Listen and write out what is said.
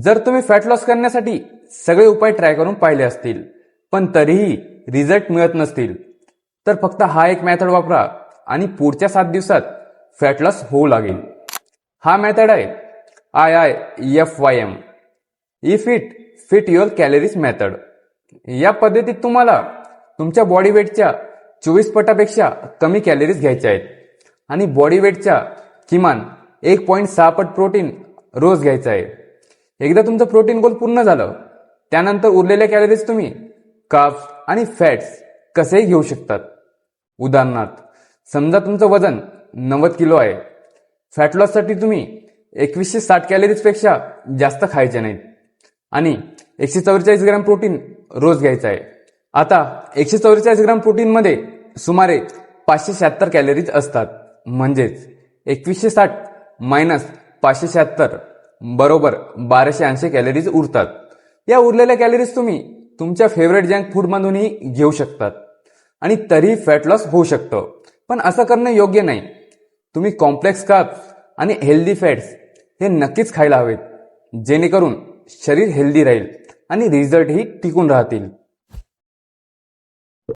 जर तुम्ही fat loss करण्यासाठी सगळे उपाय ट्राय करून पाहिले असतील पण तरीही रिझल्ट मिळत नसतील तर फक्त हा एक मेथड वापरा आणि पुढच्या 7 दिवसात फॅट लॉस होऊ लागेल. हा मेथड आहे IIFYM if it fit your calories method. या पद्धतीत तुम्हाला तुमच्या बॉडी वेटच्या 24 पटापेक्षा कमी कॅलरीज घ्यायच्या आहेत आणि बॉडी वेटच्या किमान 1.6 पट प्रोटीन रोज घ्यायचं आहे. एकदा तुमचं प्रोटीन गोल पूर्ण झालं त्यानंतर उरलेल्या कॅलरीज तुम्ही कार्ब्स आणि फॅट्स कसेही घेऊ शकतात. उदाहरणार्थ समजा तुमचं वजन 90 किलो आहे. फॅट लॉससाठी तुम्ही 2160 कॅलरीज पेक्षा जास्त खायचे नाहीत आणि 144 ग्रॅम प्रोटीन रोज घ्यायचं आहे. आता 144 ग्रॅम प्रोटीन मध्ये सुमारे 576 कॅलरीज असतात. म्हणजेच 2160 मायनस 576 बरोबर 1280 कॅलरीज उरतात. या उरलेल्या कॅलरीज तुम्ही तुमच्या फेवरेट जंक फूड मधूनही घेऊ शकतात आणि तरीही फॅट लॉस होऊ शकतं. पण असं करणं योग्य नाही. तुम्ही कॉम्प्लेक्स कार्ब्स आणि हेल्दी फॅट्स हे नक्कीच खायला हवेत जेणेकरून शरीर हेल्दी राहील आणि रिझल्टही टिकून राहतील.